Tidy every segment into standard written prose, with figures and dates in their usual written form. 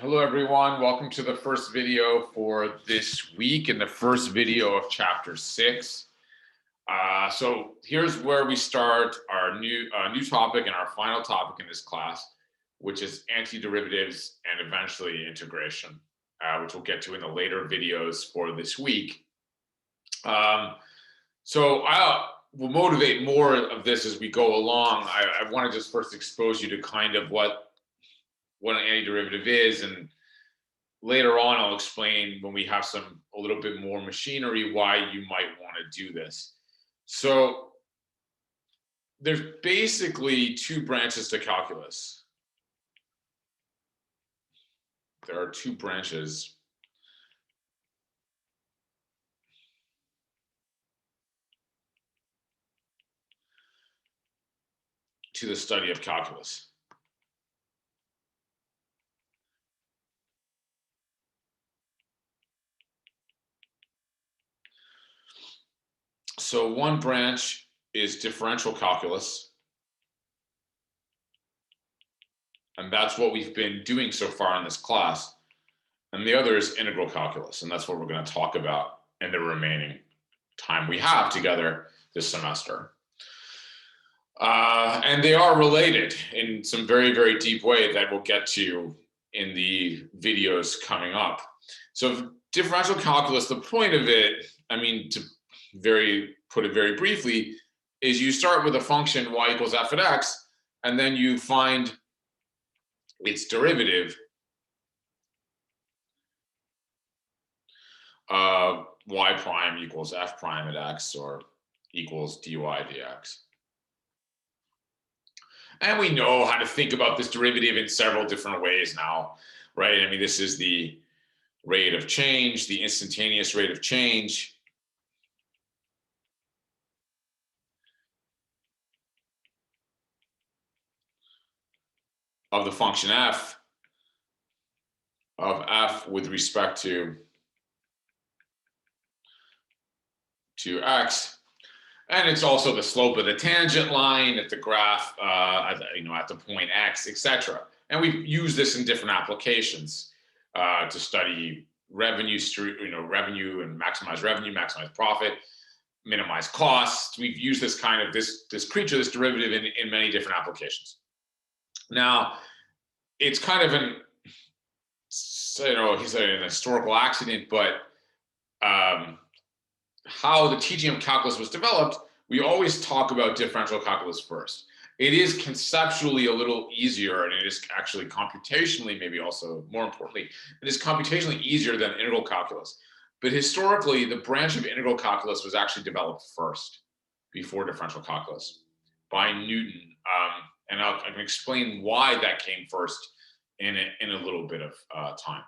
Hello, everyone. Welcome to the first video for this week and the first video of chapter 6. So here's where we start our new topic and our final topic in this class, which is antiderivatives and eventually integration, which we'll get to in the later videos for this week. So I will motivate more of this as we go along. I want to just first expose you to kind of what an antiderivative is, and later on I'll explain when we have a little bit more machinery why you might want to do this. So there's basically two branches to calculus. There are two branches to the study of calculus. So one branch is differential calculus, and that's what we've been doing so far in this class. And the other is integral calculus, and that's what we're going to talk about in the remaining time we have together this semester. And they are related in some very, very deep way that we'll get to in the videos coming up. So differential calculus, the point of it, I mean, to put it very briefly, is you start with a function y equals f of x, and then you find its derivative, y prime equals f prime at x, or equals dy dx. And we know how to think about this derivative in several different ways now, right? I mean, this is the rate of change, the instantaneous rate of change. Of the function f of f with respect to x, and it's also the slope of the tangent line at the graph, at the point x, etc. And we've used this in different applications to study revenue, revenue and maximize revenue, maximize profit, minimize costs. We've used this kind of this derivative in many different applications. Now, it's kind of an historical accident, but how the teaching of calculus was developed, we always talk about differential calculus first. It is conceptually a little easier, and it is actually computationally, maybe also more importantly, it is computationally easier than integral calculus. But historically, the branch of integral calculus was actually developed first, before differential calculus, by Newton. And I can explain why that came first in a little bit of time.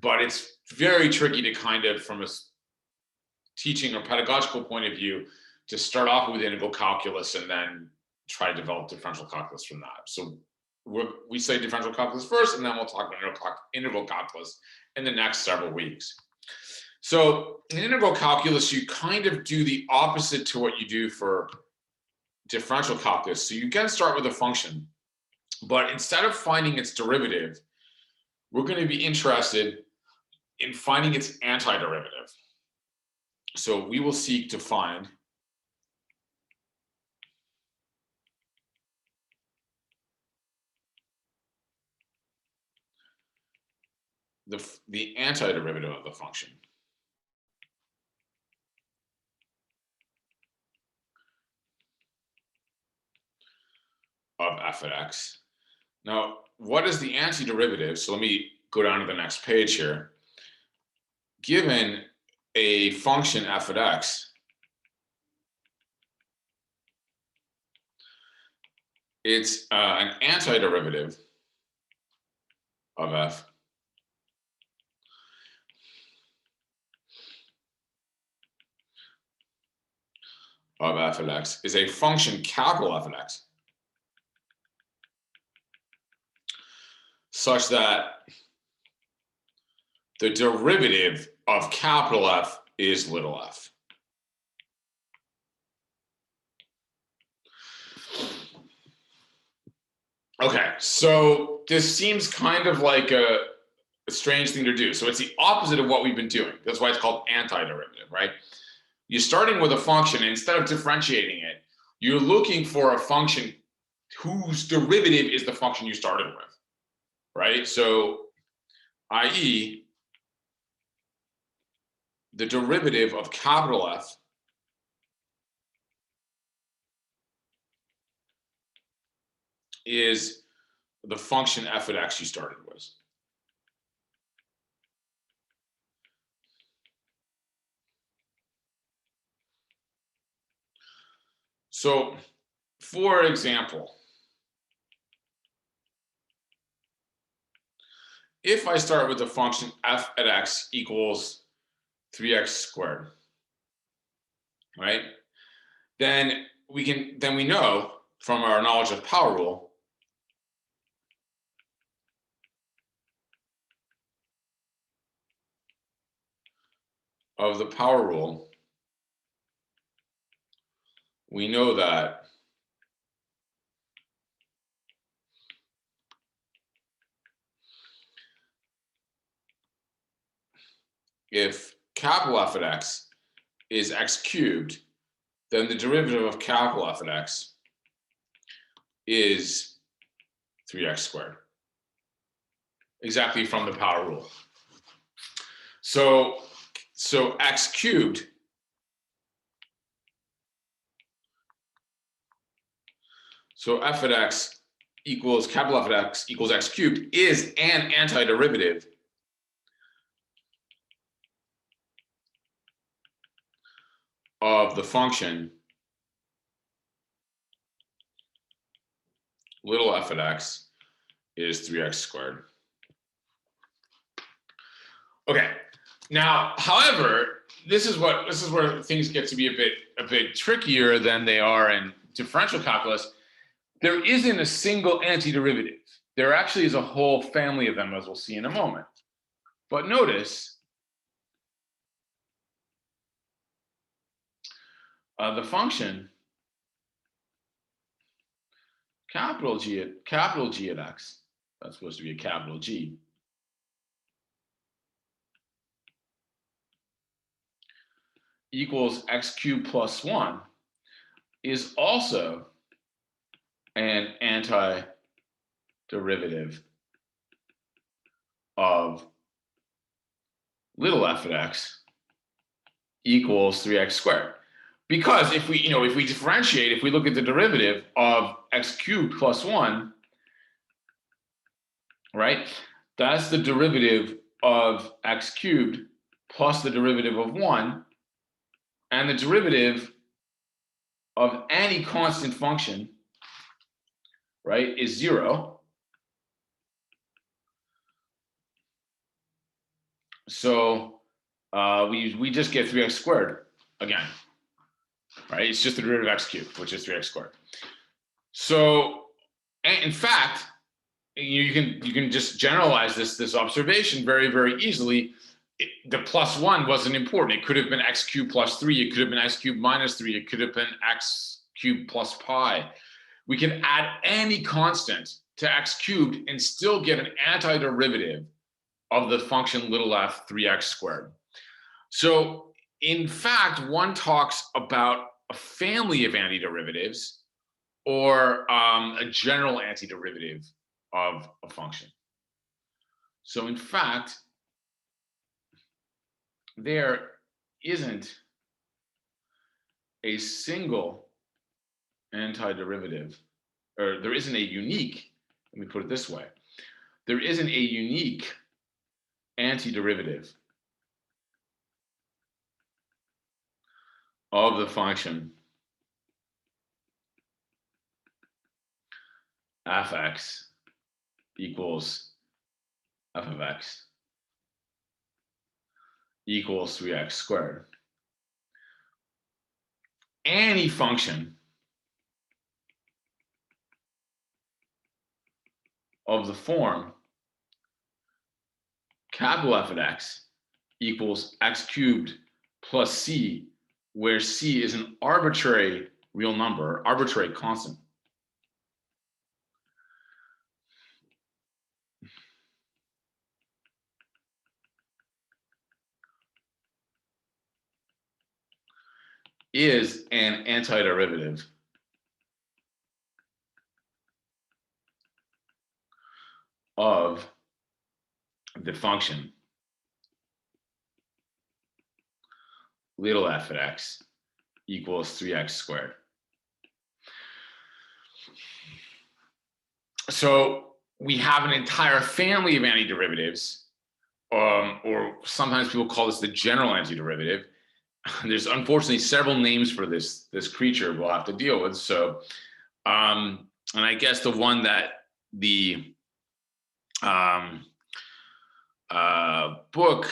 But it's very tricky to kind of, from a teaching or pedagogical point of view, to start off with integral calculus and then try to develop differential calculus from that. So we say differential calculus first, and then we'll talk about integral calculus in the next several weeks. So in integral calculus, you kind of do the opposite to what you do for differential calculus. So you can start with a function, but instead of finding its derivative, we're going to be interested in finding its antiderivative. So we will seek to find the antiderivative of the function. Of f at x. Now, what is the antiderivative? So let me go down to the next page here. Given a function f at x, it's an antiderivative of f at x is a function capital F at x, such that the derivative of capital F is little f. Okay, so this seems kind of like a strange thing to do. So it's the opposite of what we've been doing. That's why it's called antiderivative, right? You're starting with a function, and instead of differentiating it, you're looking for a function whose derivative is the function you started with, right? So, i.e., the derivative of capital F is the function f at x you started with. So, for example, if I start with the function f at x equals 3x squared, right? Then we know from our knowledge of power rule we know that if capital F at x is x cubed, then the derivative of capital F at x is 3x squared, exactly from the power rule. So x cubed f at x equals capital F at x equals x cubed is an antiderivative of the function little f at x is 3x squared. Okay. Now, however, this is where things get to be a bit trickier than they are in differential calculus. There isn't a single antiderivative. There actually is a whole family of them, as we'll see in a moment. But notice the function capital G at x, that's supposed to be a capital G, equals x cubed plus 1 is also an antiderivative of little f at x equals 3x squared. Because if we differentiate, if we look at the derivative of x cubed plus 1, right, that's the derivative of x cubed plus the derivative of 1, and the derivative of any constant function, right, is 0. So we just get 3x squared again, right? It's just the derivative of x cubed, which is 3x squared. So in fact, you can just generalize this observation very, very easily. The plus 1 wasn't important. It could have been x cubed plus 3. It could have been x cubed minus 3. It could have been x cubed plus pi. We can add any constant to x cubed and still get an antiderivative of the function little f 3x squared. So in fact, one talks about a family of antiderivatives or a general antiderivative of a function. So in fact, there isn't a single antiderivative, or there isn't a unique, let me put it this way, there isn't a unique antiderivative of the function f(x) equals f of x equals 3x squared. Any function of the form capital F of x equals x cubed plus c, where c is an arbitrary real number, arbitrary constant, is an antiderivative of the function little f at x equals 3x squared. So we have an entire family of antiderivatives, or sometimes people call this the general antiderivative. There's unfortunately several names for this creature we'll have to deal with. So, and I guess the one that the book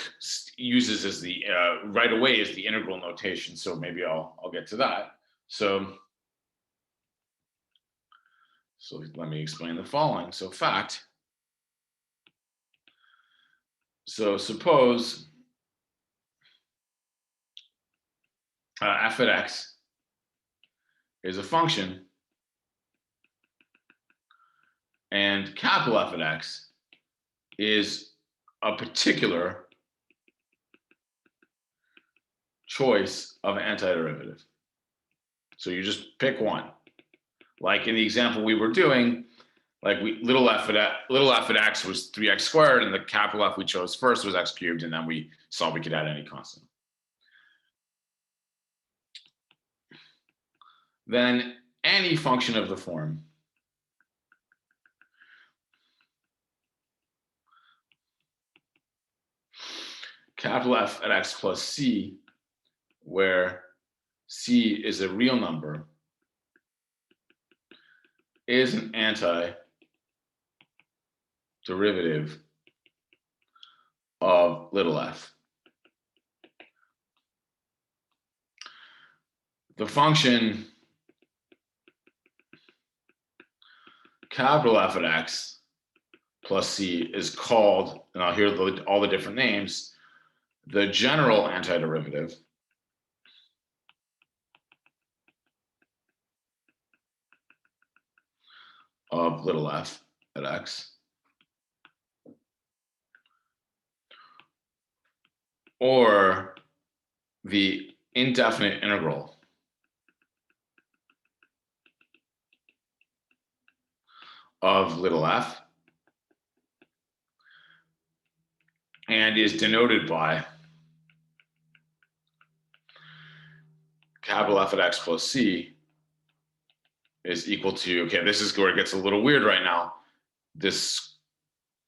uses as the right away is the integral notation. So maybe I'll get to that. So let me explain the following. So fact. So suppose f at x is a function, and capital F at x is a particular choice of antiderivative. So you just pick one. Like in the example we were doing, like little f at x was 3x squared, and the capital F we chose first was x cubed, and then we saw we could add any constant. Then any function of the form capital F at x plus c, where c is a real number, is an antiderivative of little f. The function capital F at x plus c is called, and I'll hear all the different names, the general antiderivative of little f at x, or the indefinite integral of little f, and is denoted by capital F at x plus c is equal to, okay, this is where it gets a little weird right now, this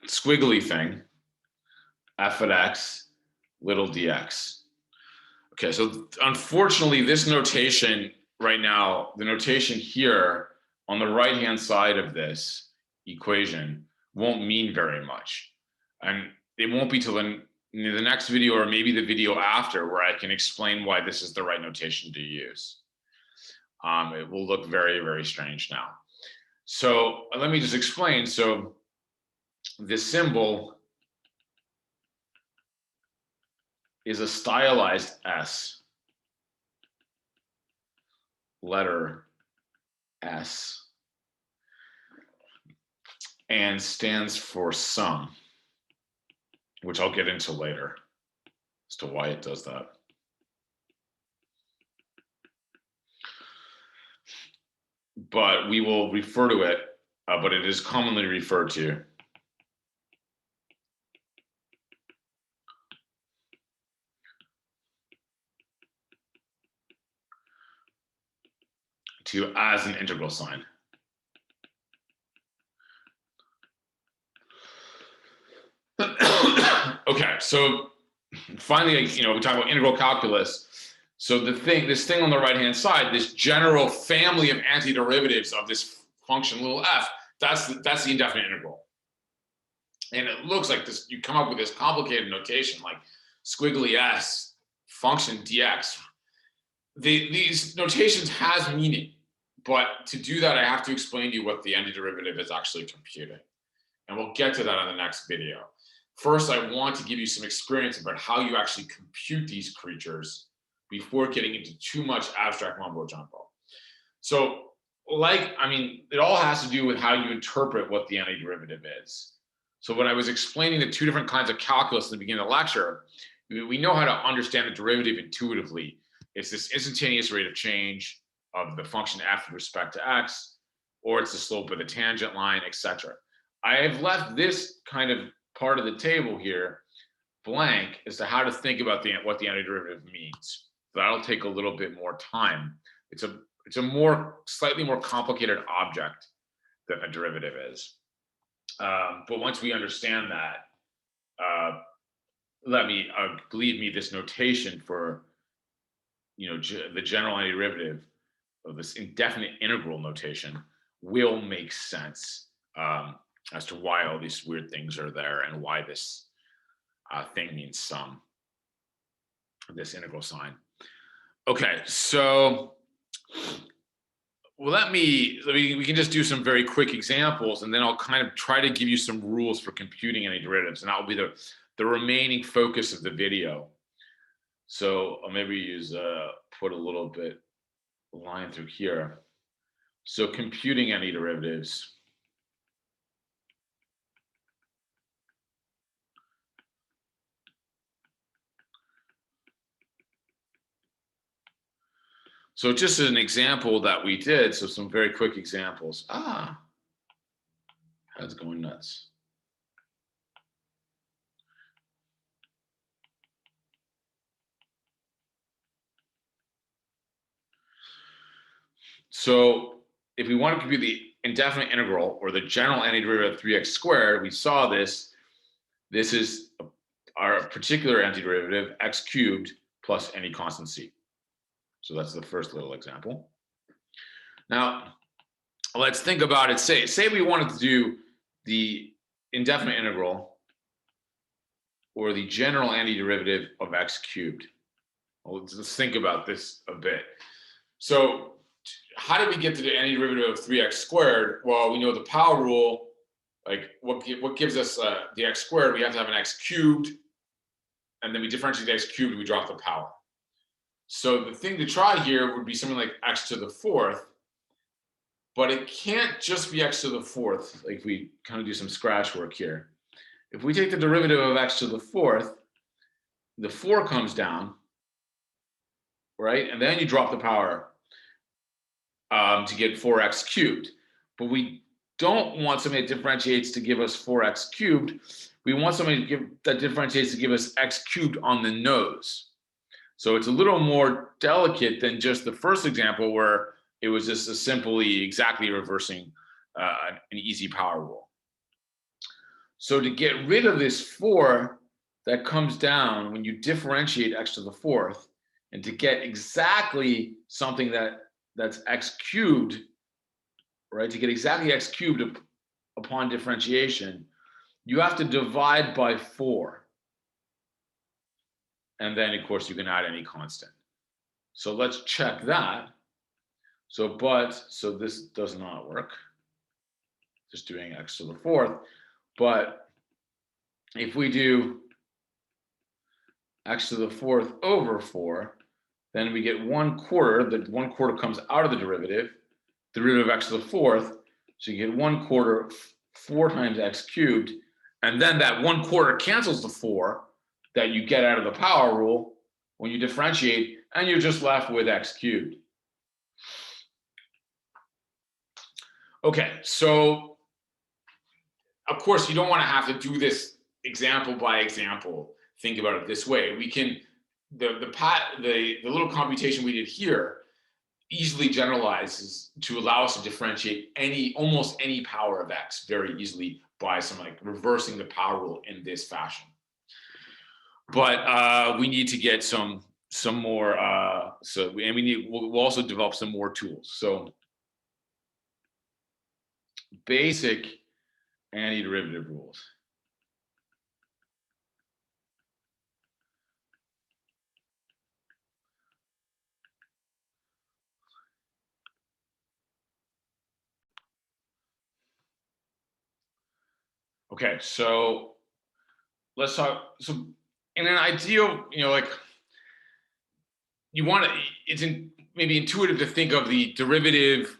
squiggly thing, f at x little dx. Okay, so unfortunately this notation right now, the notation here on the right-hand side of this equation won't mean very much. And it won't be till the next video, or maybe the video after, where I can explain why this is the right notation to use. It will look very, very strange now. So let me just explain. So this symbol is a stylized S, letter S, and stands for sum, which I'll get into later as to why it does that. But we will refer to it, but it is commonly referred to as an integral sign. Okay, so finally, we talk about integral calculus. So this thing on the right-hand side, this general family of antiderivatives of this function little f, that's the indefinite integral. And it looks like this, you come up with this complicated notation like squiggly s, function dx. These notations has meaning, but to do that, I have to explain to you what the antiderivative is actually computing. And we'll get to that in the next video. First, I want to give you some experience about how you actually compute these creatures before getting into too much abstract mumbo jumbo. So it all has to do with how you interpret what the antiderivative is. So when I was explaining the two different kinds of calculus in the beginning of the lecture, we know how to understand the derivative intuitively it's this instantaneous rate of change of the function f with respect to x, or it's the slope of the tangent line, etc. I have left this kind of part of the table here blank as to how to think about what the antiderivative means. That'll take a little bit more time. It's a slightly more complicated object than a derivative is. But once we understand that, believe me, this notation for the general antiderivative of this indefinite integral notation will make sense as to why all these weird things are there and why this thing means sum, this integral sign. Okay, so well, we can just do some very quick examples, and then I'll kind of try to give you some rules for computing antiderivatives, and that will be the remaining focus of the video. So I'll maybe use put a little bit line through here. So computing antiderivatives. So just as an example that we did, so some very quick examples. That's going nuts. So if we want to compute the indefinite integral or the general antiderivative of 3x squared, we saw this. This is our particular antiderivative, x cubed plus any constant c. So that's the first little example. Now, let's think about it. Say we wanted to do the indefinite integral or the general antiderivative of x cubed. Well, let's think about this a bit. So how did we get to the antiderivative of 3x squared? Well, we know the power rule. Like what gives us the x squared? We have to have an x cubed, and then we differentiate the x cubed, we drop the power. So the thing to try here would be something like x to the fourth, but it can't just be x to the fourth. Like we kind of do some scratch work here. If we take the derivative of x to the fourth, the 4 comes down, right? And then you drop the power to get 4x cubed. But we don't want something that differentiates to give us 4x cubed. We want something that differentiates to give us x cubed on the nose. So it's a little more delicate than just the first example where it was just simply exactly reversing an easy power rule. So to get rid of this 4 that comes down when you differentiate x to the fourth, and to get exactly something that's x cubed, right? To get exactly x cubed upon differentiation, you have to divide by 4. And then, of course, you can add any constant. So let's check that. So this does not work. Just doing x to the fourth. But if we do x to the fourth over 4, then we get 1/4. The 1/4 comes out of the derivative of x to the fourth. So you get 1/4 4 times x cubed. And then that 1/4 cancels the 4 that you get out of the power rule when you differentiate, and you're just left with x cubed. Okay, so of course you don't want to have to do this example by example. Think about it this way. We can the little computation we did here easily generalizes to allow us to differentiate almost any power of x very easily by some like reversing the power rule in this fashion. But we need to get some more. We'll also develop some more tools. So basic antiderivative rules. Okay, so let's talk. So in an ideal, like you want to, maybe intuitive to think of the derivative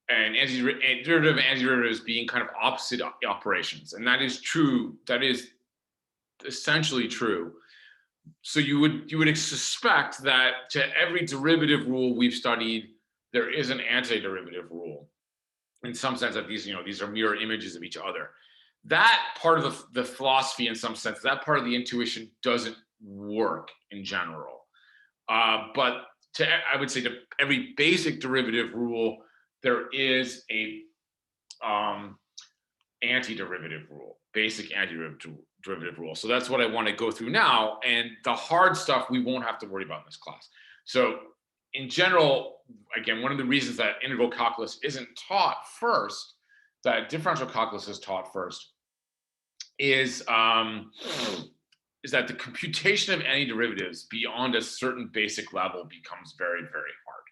and derivative and antiderivatives being kind of opposite operations, and that is true. That is essentially true. So you would suspect that to every derivative rule we've studied, there is an antiderivative rule in some sense that these are mirror images of each other. That part of the philosophy, in some sense, that part of the intuition doesn't work in general. But I would say to every basic derivative rule, there is a antiderivative rule, basic antiderivative rule. So that's what I want to go through now. And the hard stuff we won't have to worry about in this class. So in general, again, one of the reasons that integral calculus isn't taught first, that differential calculus is taught first, is that the computation of any derivatives beyond a certain basic level becomes very, very hard.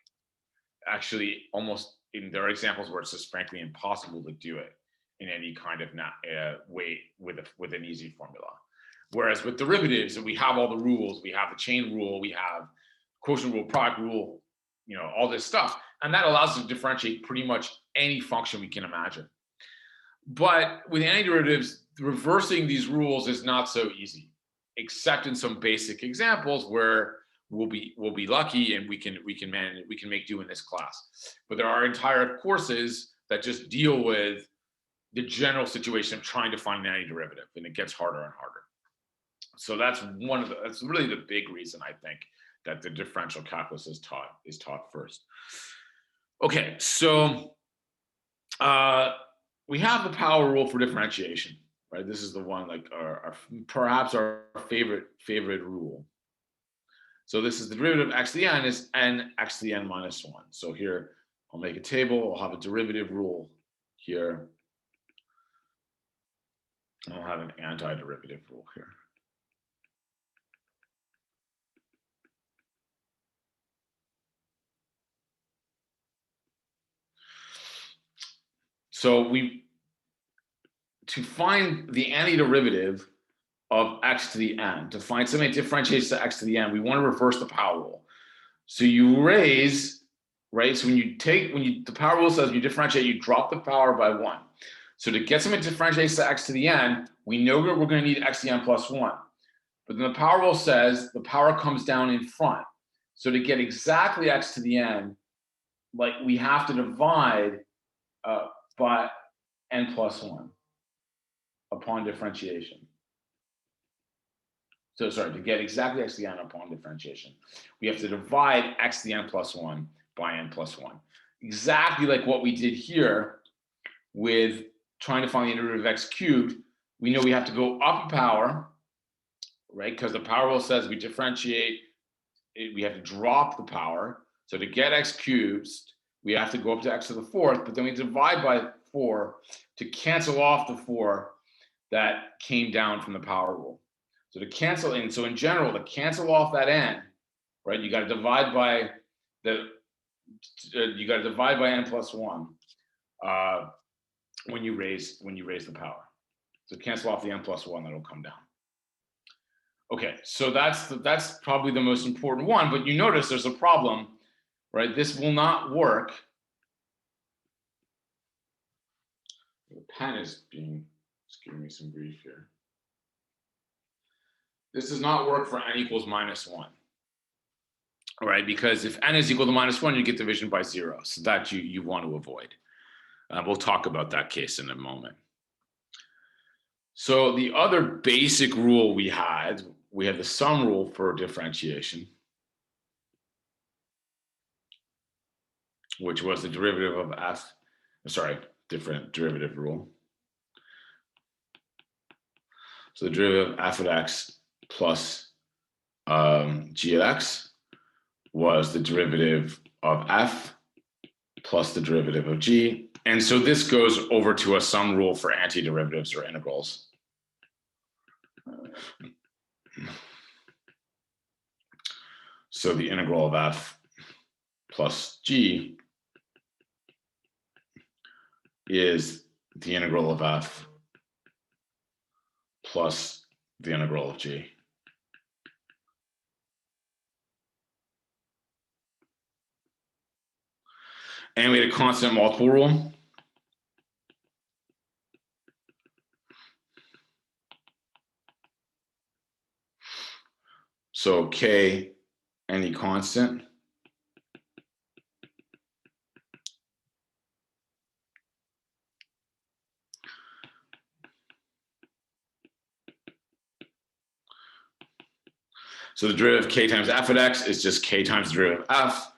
Actually, there are examples where it's just frankly impossible to do it in any kind of way with an easy formula. Whereas with derivatives, we have all the rules, we have the chain rule, we have quotient rule, product rule, all this stuff. And that allows us to differentiate pretty much any function we can imagine. But with antiderivatives, reversing these rules is not so easy, except in some basic examples where we'll be lucky and we can make do in this class. But there are entire courses that just deal with the general situation of trying to find an antiderivative, and it gets harder and harder. So that's really the big reason I think that the differential calculus is taught first. Okay, so we have the power rule for differentiation, right? This is the one like perhaps our favorite rule. So this is the derivative of x to the n is n x to the n minus 1. So here I'll make a table. I'll have a derivative rule here. I'll have an antiderivative rule here. So to find the antiderivative of x to the n, to find something that differentiates to x to the n, we want to reverse the power rule. So you raise, right? So the power rule says you differentiate, you drop the power by 1. So to get something that differentiates to x to the n, we know that we're going to need x to the n plus 1. But then the power rule says the power comes down in front. So to get exactly x to the n, like we have to divide by n plus 1 upon differentiation. So sorry, to get exactly x to the n upon differentiation, we have to divide x to the n plus 1 by n plus 1. Exactly like what we did here with trying to find the antiderivative of x cubed. We know we have to go up a power, right? Because the power rule says we differentiate, we have to drop the power. So to get x cubed, we have to go up to x to the 4th, but then we divide by 4 to cancel off the 4 that came down from the power rule. So to cancel in, so in general, to cancel off that n, right, you got to divide by n plus 1 when you raise the power. So cancel off the n plus 1, that'll come down. Okay, so that's probably the most important one, but you notice there's a problem, right? This will not work. The pen is giving me some grief here. This does not work for n equals minus 1. All right, because if n is equal to minus 1, you get division by 0. So that you want to avoid. We'll talk about that case in a moment. So the other basic rule we had the sum rule for differentiation, which was the derivative of f, different derivative rule. So the derivative of f of x plus g of x was the derivative of f plus the derivative of g. And so this goes over to a sum rule for antiderivatives or integrals. So the integral of f plus g is the integral of f plus the integral of g. And we had a constant multiple rule. So k, any constant. So the derivative of k times f of x is just k times the derivative of f.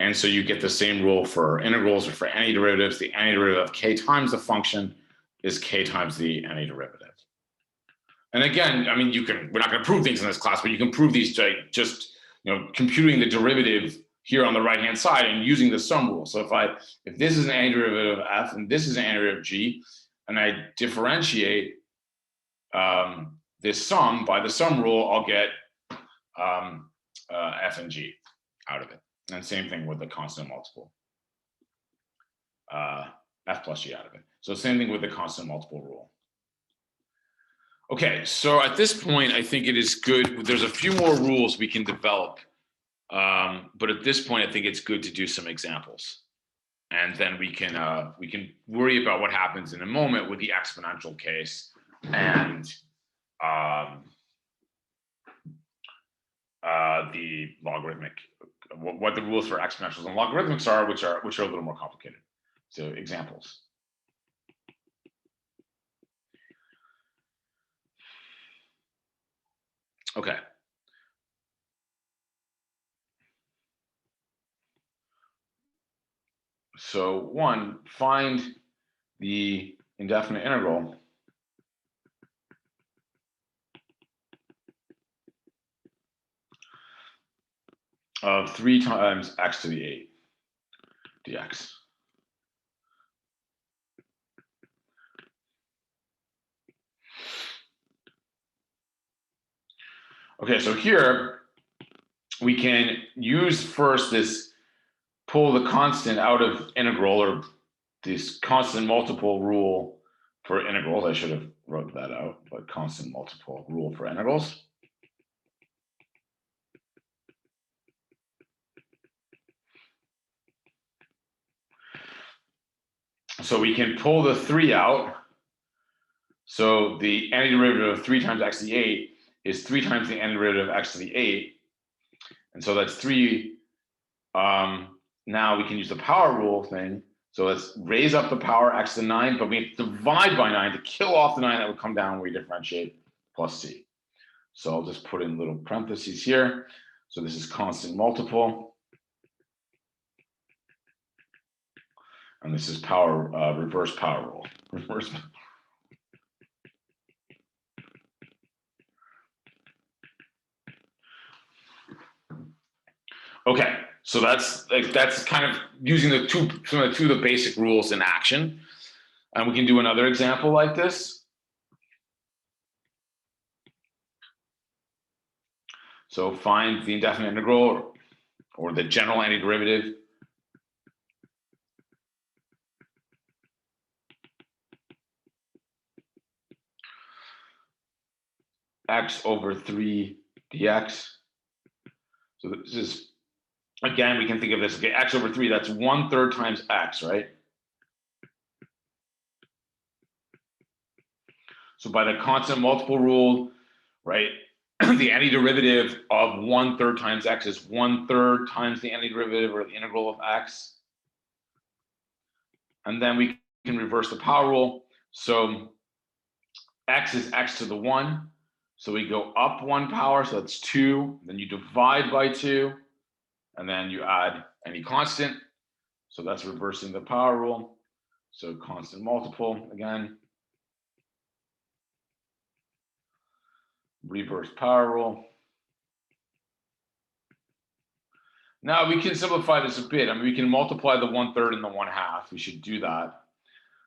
And so you get the same rule for integrals or for antiderivatives. The antiderivative of k times the function is k times the antiderivative. And again, I mean, we're not going to prove things in this class, but you can prove these by just, computing the derivative here on the right-hand side and using the sum rule. So if this is an antiderivative of f and this is an antiderivative of g, and I differentiate this sum by the sum rule, I'll get f and g out of it. And same thing with the constant multiple, f plus g out of it. So same thing with the constant multiple rule. Okay, so at this point, I think it is good. There's a few more rules we can develop, but at this point, I think it's good to do some examples, and then we can worry about what happens in a moment with the exponential case and the logarithmic. What the rules for exponentials and logarithmics are, which are a little more complicated. So examples. Okay. So one, find the indefinite integral of 3 times x to the 8 dx. Okay, so here we can use first this pull the constant out of integral, or this constant multiple rule for integrals. I should have wrote that out, but constant multiple rule for integrals. So we can pull the 3 out. So the antiderivative of 3 times x to the 8 is 3 times the antiderivative of x to the 8. And so that's 3. Now we can use the power rule thing. So let's raise up the power x to 9, but we have to divide by 9 to kill off the 9 that would come down when we differentiate plus c. So I'll just put in little parentheses here. So this is constant multiple. And this is power, reverse power rule. Reverse. Okay, so that's kind of using some of the basic rules in action. And we can do another example like this. So find the indefinite integral or the general antiderivative x over 3 dx. So this is, again, we can think of this, okay, x over 3, that's 1/3 times x, right? So by the constant multiple rule, right, the antiderivative of 1/3 times x is 1/3 times the antiderivative or the integral of x. And then we can reverse the power rule. So x is x to the 1. So we go up 1 power, so that's 2. Then you divide by 2, and then you add any constant. So that's reversing the power rule. So constant multiple again. Reverse power rule. Now we can simplify this a bit. I mean, we can multiply the 1/3 and the 1/2. We should do that.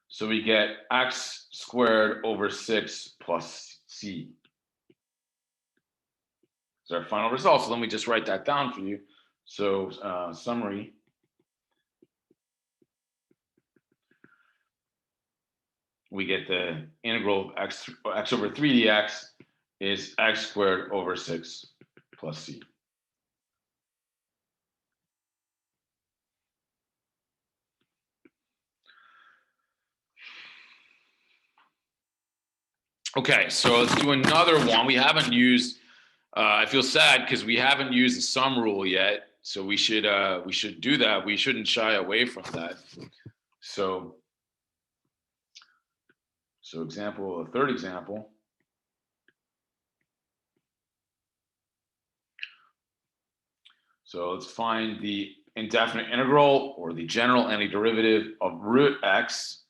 So we get x squared over 6 plus c. It's our final result. So let me just write that down for you. So summary. We get the integral of x over 3 dx is x squared over 6 plus c. Okay, so let's do another one. We haven't used I feel sad because we haven't used the sum rule yet, so we should do that. We shouldn't shy away from that. So example, a third example. So let's find the indefinite integral or the general antiderivative of root x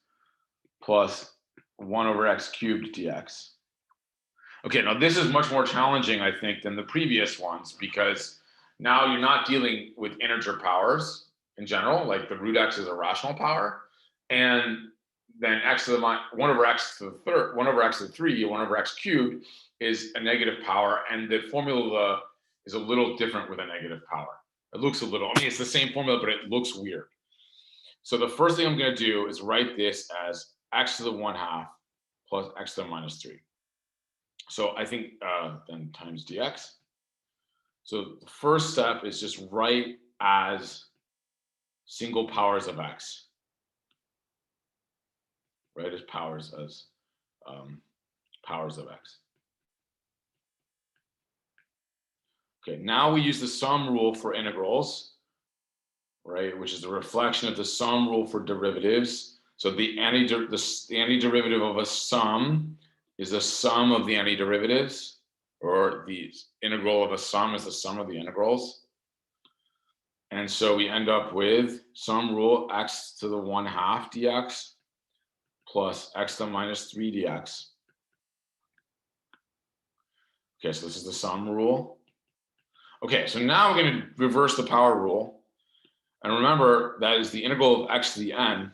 plus 1 over x cubed dx. Okay, now this is much more challenging, I think, than the previous ones because now you're not dealing with integer powers in general, like the root x is a rational power, and then x to the 1 over x to the third, 1 over x to the 3, 1 over x cubed is a negative power, and the formula is a little different with a negative power. It looks a little, I mean, it's the same formula, but it looks weird. So the first thing I'm going to do is write this as x to the 1/2 plus x to the minus 3. So I think then times dx. So the first step is just write as single powers of x. Right, as powers of x. Okay, now we use the sum rule for integrals, right, which is a reflection of the sum rule for derivatives. So the antiderivative of a sum is the sum of the antiderivatives, or the integral of a sum is the sum of the integrals. And so we end up with sum rule x to the 1/2 dx plus x to the minus 3 dx. Okay, so this is the sum rule. Okay, so now we're going to reverse the power rule. And remember, that is the integral of x to the n.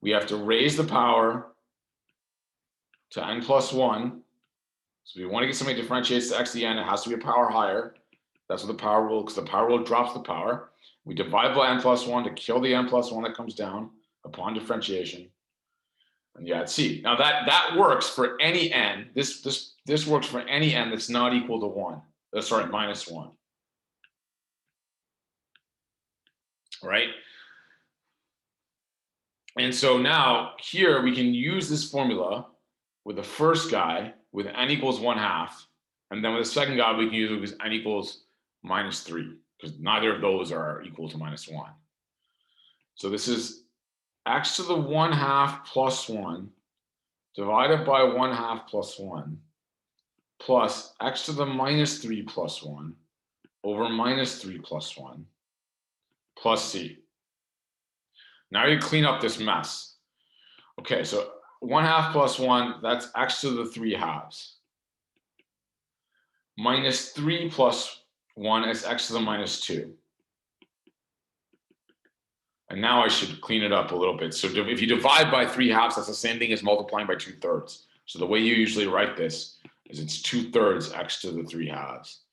We have to raise the power to n plus 1. So if we want to get something that differentiates to x to the n, it has to be a power higher. That's what the power rule, because the power rule drops the power. We divide by n plus 1 to kill the n plus 1 that comes down upon differentiation. And you add c. Now that works for any n. This works for any n that's not equal to 1. Sorry, minus 1. Right? And so now here we can use this formula with the first guy with n equals 1/2. And then with the second guy, we can use it with n equals minus 3, because neither of those are equal to minus 1. So this is x to the 1/2 plus 1 divided by 1/2 plus 1 plus x to the minus 3 plus 1 over minus 3 plus 1 plus c. Now you clean up this mess. Okay, so 1/2 plus 1, that's x to the 3/2. Minus 3 plus 1 is x to the minus 2. And now I should clean it up a little bit. So if you divide by 3/2, that's the same thing as multiplying by 2/3. So the way you usually write this is it's 2/3 x to the 3/2.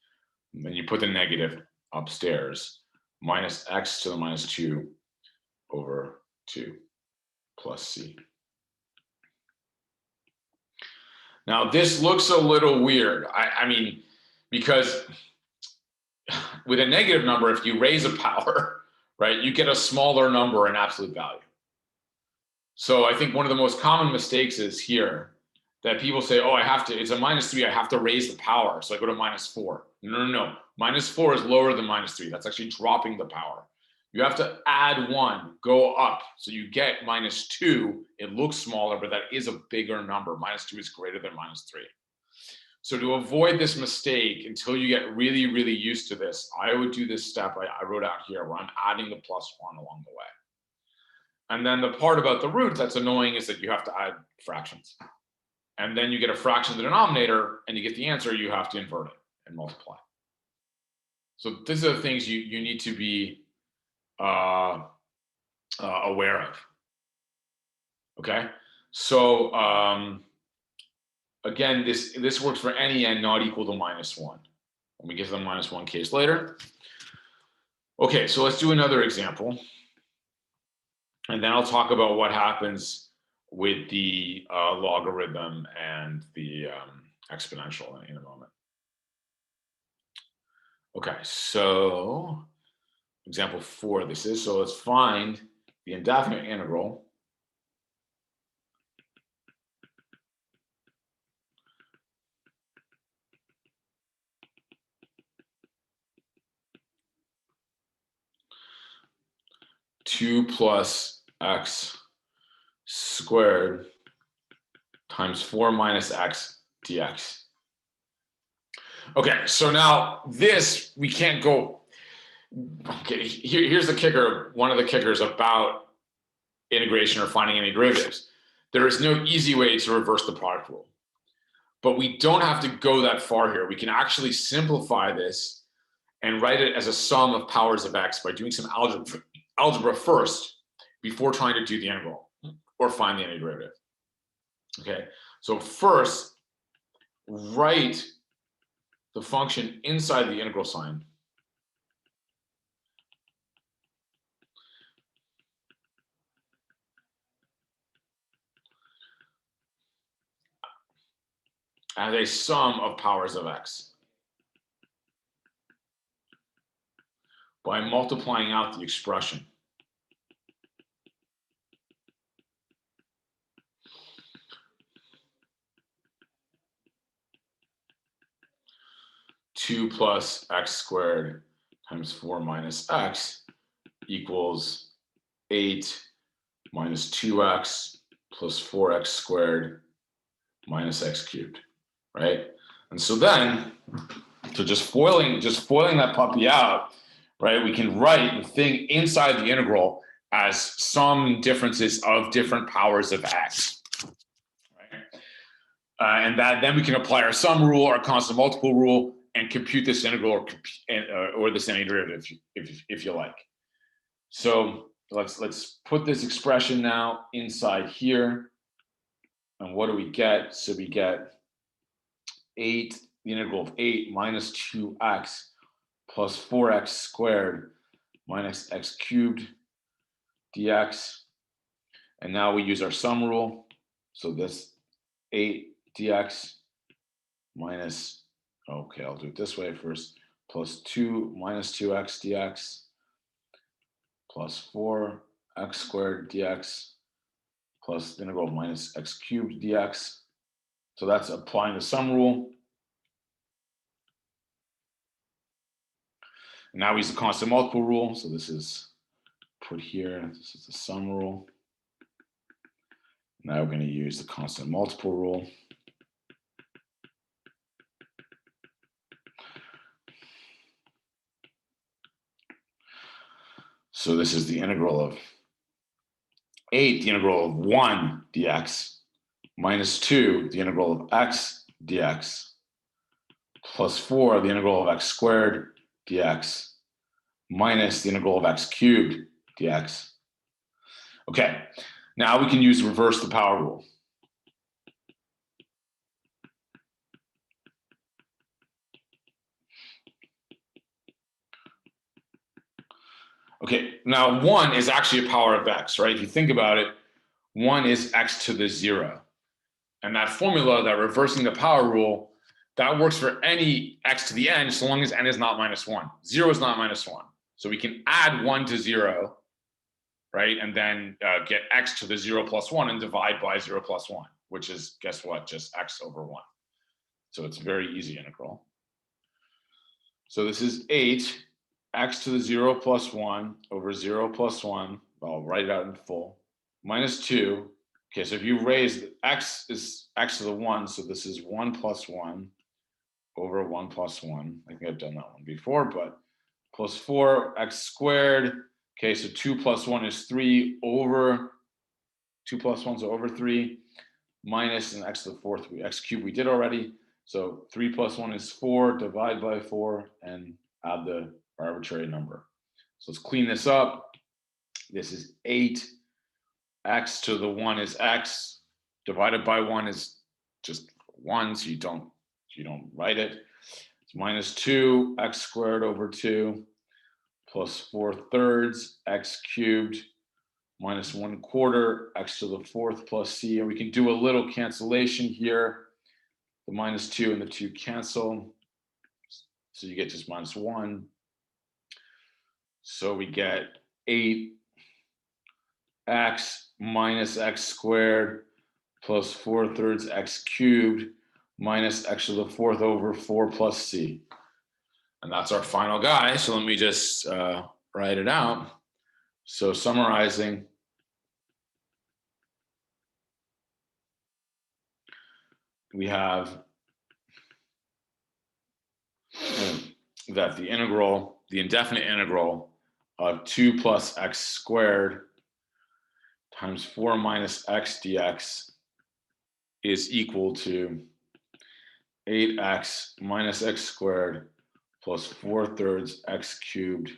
And then you put the negative upstairs, minus x to the minus 2 over 2 plus c. Now this looks a little weird. I mean, because with a negative number, if you raise a power, right, you get a smaller number in absolute value. So I think one of the most common mistakes is here that people say, oh, it's a minus 3, I have to raise the power, so I go to minus 4. No. Minus 4 is lower than minus 3. That's actually dropping the power. You have to add 1, go up. So you get minus 2. It looks smaller, but that is a bigger number. Minus 2 is greater than minus 3. So to avoid this mistake, until you get really, really used to this, I would do this step I wrote out here where I'm adding the plus 1 along the way. And then the part about the root that's annoying is that you have to add fractions. And then you get a fraction in the denominator and you get the answer, you have to invert it and multiply. So these are the things you need to be aware of. Okay, so again, this works for any n not equal to minus 1. When we get to the minus 1 case later. Okay, so let's do another example. And then I'll talk about what happens with the logarithm and the exponential in a moment. Okay, so example 4 this is. So let's find the indefinite integral 2 plus x squared times 4 minus x dx. Okay, so now this, we can't go, okay, here's the kicker, one of the kickers about integration or finding any derivatives. There is no easy way to reverse the product rule. But we don't have to go that far here. We can actually simplify this and write it as a sum of powers of x by doing some algebra first before trying to do the integral or find the antiderivative. Okay, so first, write the function inside the integral sign. As a sum of powers of x by multiplying out the expression. Two plus x squared times 4 minus x equals 8 minus 2x plus 4x squared minus x cubed, right? And so then, so just foiling that puppy out, right? We can write the thing inside the integral as some differences of different powers of x, right? And that then we can apply our sum rule, our constant multiple rule, and compute this integral or this antiderivative if you like. So let's put this expression now inside here. And what do we get? So we get 8, the integral of 8 minus 2x plus 4x squared minus x cubed dx. And now we use our sum rule. So this 8 dx minus, okay, I'll do it this way first, plus 2 minus 2x dx plus 4x squared dx plus the integral of minus x cubed dx. So that's applying the sum rule. And now we use the constant multiple rule. So this is put here. This is the sum rule. Now we're going to use the constant multiple rule. So this is the integral of 8, the integral of 1 dx, minus 2, the integral of x dx, plus 4, the integral of x squared dx, minus the integral of x cubed dx. Okay, now we can use reverse the power rule. Okay, now 1 is actually a power of x, right? If you think about it, 1 is x to the 0. And that formula, that reversing the power rule, that works for any x to the n so long as n is not minus 1. 0 is not minus 1. So we can add 1 to 0, right? And then get x to the 0 plus 1 and divide by 0 plus 1, which is, guess what, just x over 1. So it's a very easy integral. So this is 8 x to the 0 plus 1 over 0 plus 1. I'll write it out in full. Minus 2. Okay, so if you raise x is x to the 1, so this is 1 plus 1 over 1 plus 1. I think I've done that one before, but plus 4x squared. Okay, so 2 plus 1 is 3 over 2 plus 1 is over 3 minus an x to the 4th, x cubed we did already. So 3 plus 1 is 4, divide by 4, and add the arbitrary number. So let's clean this up. This is 8. X to the 1 is x. Divided by 1 is just 1, so you don't write it. It's minus 2 x squared over 2 plus 4/3 x cubed minus 1/4 x to the 4th plus c. And we can do a little cancellation here. The minus 2 and the 2 cancel. So you get just minus 1. So we get 8x minus x squared plus 4/3 x cubed minus x to the 4th over 4 plus c. And that's our final guy. So let me just write it out. So summarizing, we have that the integral, the indefinite integral of 2 plus x squared times 4 minus x dx is equal to 8x minus x squared plus 4/3 x cubed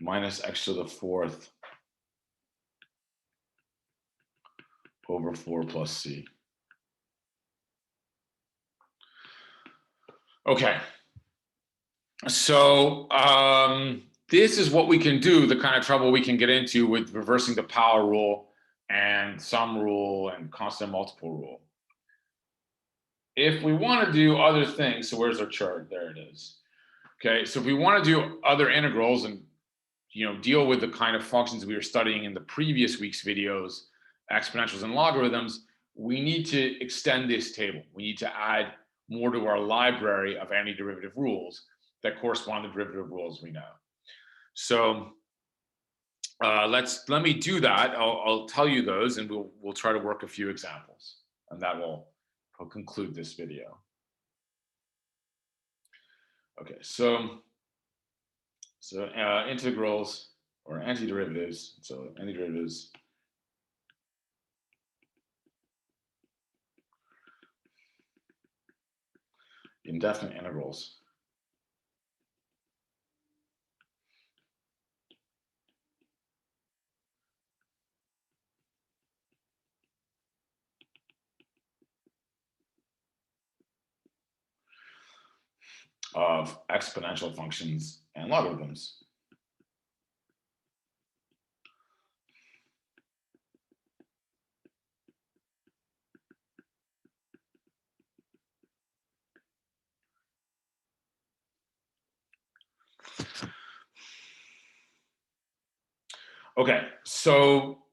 minus x to the 4th over 4 plus c. Okay. So this is what we can do, the kind of trouble we can get into with reversing the power rule and sum rule and constant multiple rule. If we want to do other things, so where's our chart? There it is. Okay, so if we want to do other integrals and deal with the kind of functions we were studying in the previous week's videos, exponentials and logarithms, we need to extend this table. We need to add more to our library of antiderivative rules that correspond to derivative rules we know. So let me do that. I'll tell you those, and we'll try to work a few examples, and that will conclude this video. Okay, so integrals or antiderivatives. So antiderivatives. Indefinite integrals. Of exponential functions and logarithms. Okay, so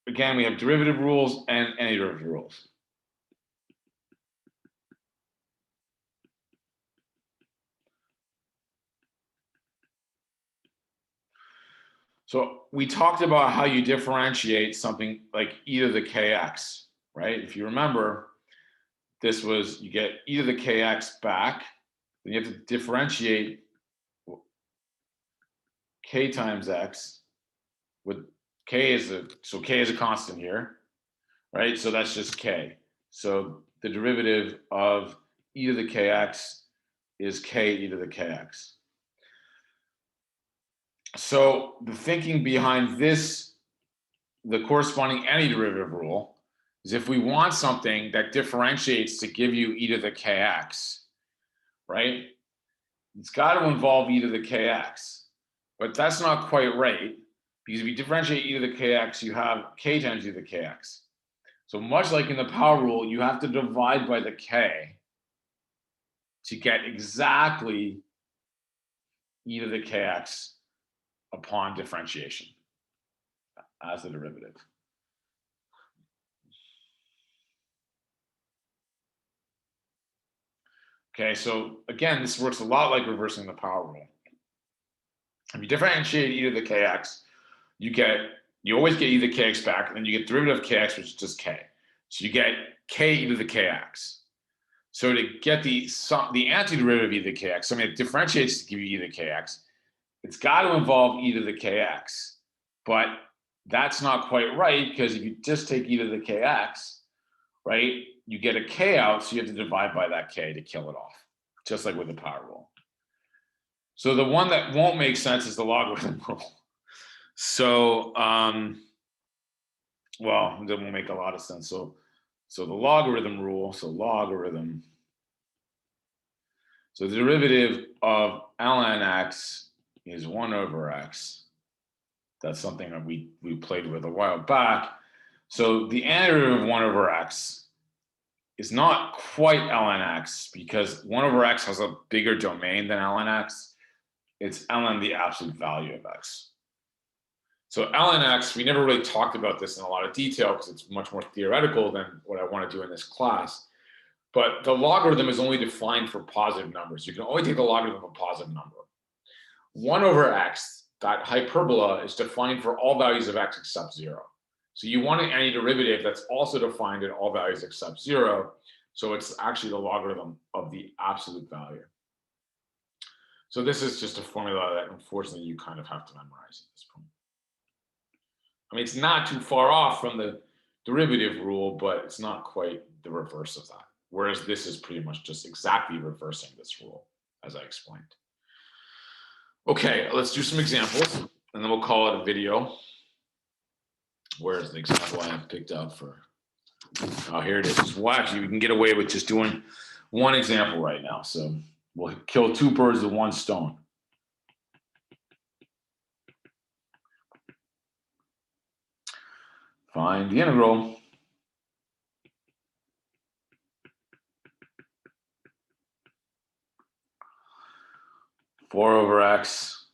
again, we have derivative rules and antiderivative rules. So we talked about how you differentiate something like e to the kx, right? If you remember, this was, you get e to the kx back, then you have to differentiate k times x with k is a constant here, right? So that's just k. So the derivative of e to the kx is k e to the kx. So the thinking behind this, the corresponding antiderivative rule, is if we want something that differentiates to give you e to the kx, right? It's got to involve e to the kx, but that's not quite right, because if you differentiate e to the kx, you have k times e to the kx. So much like in the power rule, you have to divide by the k to get exactly e to the kx upon differentiation as a derivative. Okay, so again, this works a lot like reversing the power rule. If you differentiate e to the kx, you always get e to the kx back, and then you get derivative of kx, which is just k. So you get k e to the kx. So to get the antiderivative of e to the kx, something that differentiates to give you e to the kx, it's got to involve e to the kx. But that's not quite right, because if you just take e to the kx, right, you get a k out, so you have to divide by that k to kill it off, just like with the power rule. So the one that won't make sense is the logarithm rule. So, well, that won't make a lot of sense. So the logarithm rule, so logarithm. So the derivative of ln x is 1 over x. That's something that we played with a while back. So the antiderivative of 1 over x is not quite ln x, because 1 over x has a bigger domain than ln x. It's ln the absolute value of x. So ln x, we never really talked about this in a lot of detail because it's much more theoretical than what I want to do in this class. But the logarithm is only defined for positive numbers. You can only take the logarithm of a positive number. 1 over x that hyperbola is defined for all values of x except 0. So you want an antiderivative that's also defined at all values except 0. So it's actually the logarithm of the absolute value. So this is just a formula that unfortunately you kind of have to memorize at this point. I mean, it's not too far off from the derivative rule, but it's not quite the reverse of that. Whereas this is pretty much just exactly reversing this rule, as I explained. Okay, let's do some examples, and then we'll call it a video. Where's the example I have picked up for? Oh, here it is. Well, actually, we can get away with just doing one example right now. So we'll kill 2 birds with 1 stone. Find the integral . 4 over x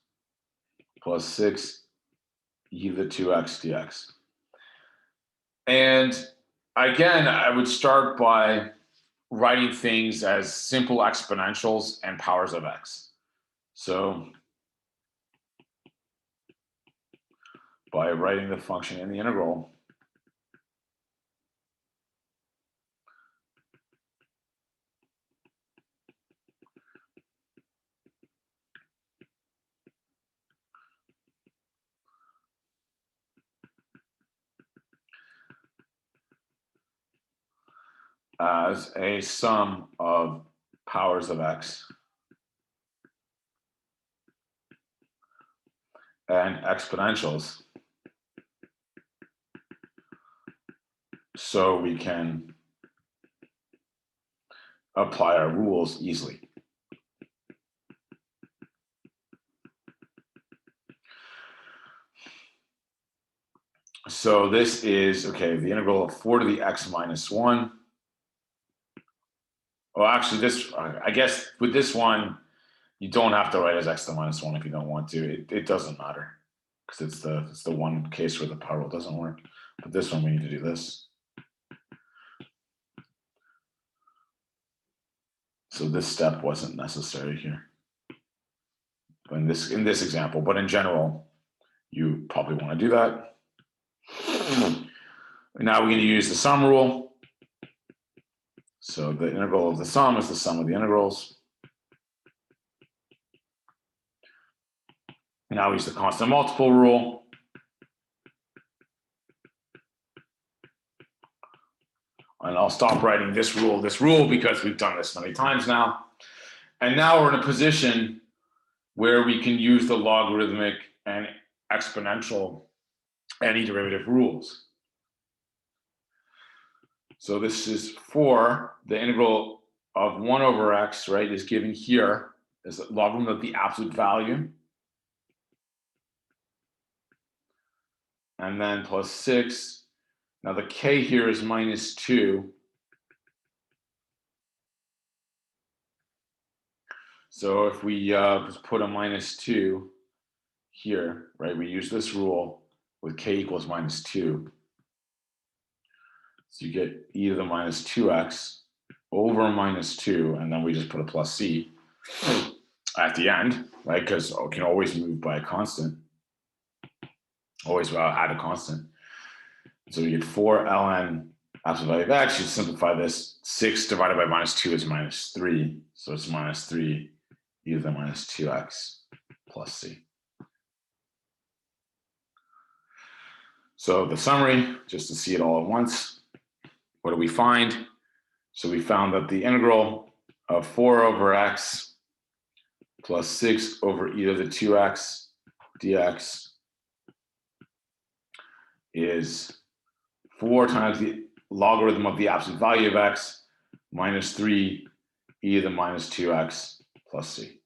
plus 6 e to the 2x dx. And again, I would start by writing things as simple exponentials and powers of x. So by writing the function in the integral, as a sum of powers of x and exponentials, so we can apply our rules easily. So this is, okay, the integral of 4 to the x minus 1. Well, actually, this, I guess with this one, you don't have to write as x to the minus 1 if you don't want to. It doesn't matter, because it's the one case where the power rule doesn't work. But this one, we need to do this. So this step wasn't necessary here in this example, but in general, you probably want to do that. Now we're going to use the sum rule. So the integral of the sum is the sum of the integrals. Now we use the constant multiple rule. And I'll stop writing this rule, because we've done this many times now. And now we're in a position where we can use the logarithmic and exponential antiderivative rules. So this is for the integral of 1 over x, right, is given here as the logarithm of the absolute value. And then plus 6. Now the k here is minus 2. So if we just put a minus 2 here, right, we use this rule with k equals minus 2. So you get e to the minus 2x over minus 2, and then we just put a plus c at the end, right, because it can always move by a constant. Always add a constant. So you get 4 ln absolute value of x. You simplify this. 6 divided by minus 2 is minus 3. So it's minus 3 e to the minus 2x plus c. So the summary, just to see it all at once, what do we find? So we found that the integral of 4 over x plus 6 over e to the 2x dx is 4 times the logarithm of the absolute value of x minus 3 e to the minus 2x plus c.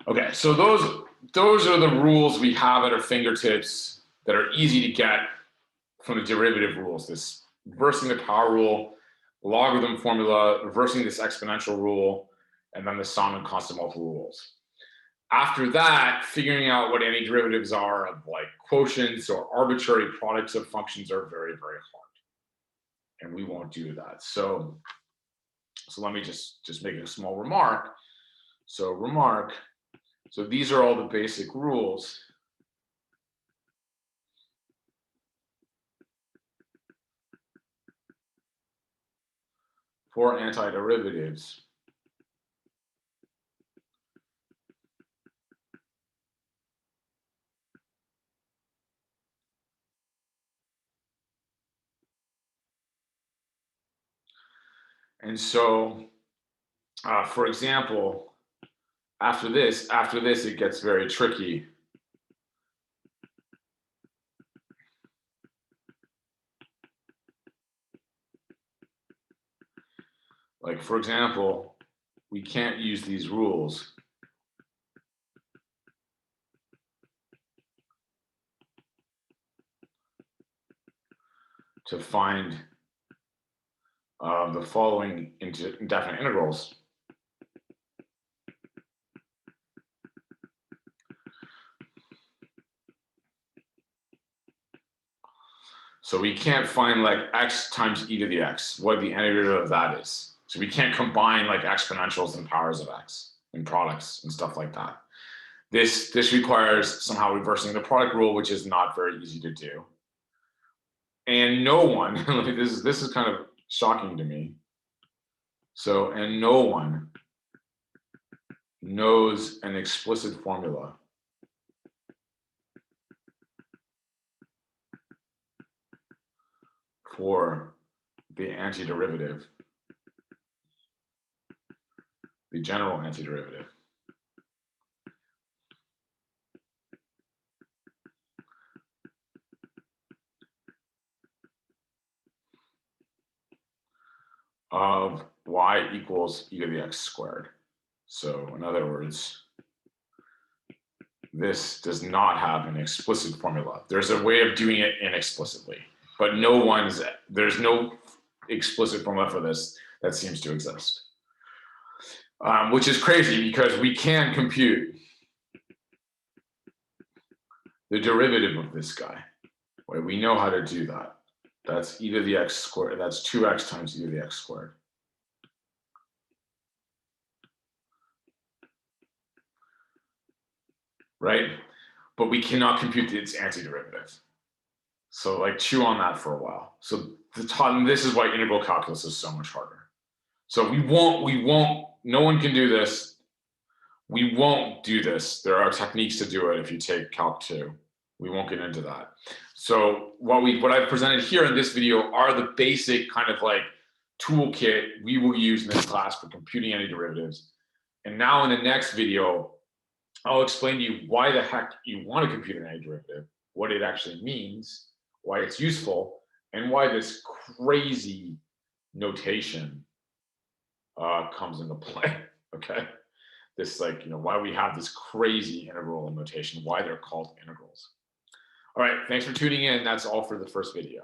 Okay, so those are the rules we have at our fingertips that are easy to get from the derivative rules. This reversing the power rule, logarithm formula, reversing this exponential rule, and then the sum and constant multiple rules. After that, figuring out what antiderivatives are of like quotients or arbitrary products of functions are very, very hard. And we won't do that. So let me just make a small remark. So remark, so these are all the basic rules for antiderivatives. And so, for example, after this, it gets very tricky. Like, for example, we can't use these rules to find the following indefinite integrals. So we can't find like x times e to the x, what the antiderivative of that is. So we can't combine like exponentials and powers of x and products and stuff like that. This requires somehow reversing the product rule, which is not very easy to do. And no one, this is kind of shocking to me. So, and no one knows an explicit formula for the antiderivative, the general antiderivative. Of y equals e to the x squared. So in other words, this does not have an explicit formula. There's a way of doing it inexplicitly, but there's no explicit formula for this that seems to exist. Which is crazy because we can compute the derivative of this guy. Right? We know how to do that. That's e to the x squared. That's 2x times e to the x squared. Right? But we cannot compute its antiderivative. So like chew on that for a while. So this is why integral calculus is so much harder. So we won't, no one can do this. We won't do this. There are techniques to do it if you take Calc 2. We won't get into that. So what I've presented here in this video are the basic kind of like toolkit we will use in this class for computing antiderivatives. And now in the next video, I'll explain to you why the heck you want to compute an antiderivative, what it actually means, why it's useful, and why this crazy notation comes into play, okay? This like, why we have this crazy integral notation, why they're called integrals. All right, thanks for tuning in. That's all for the first video.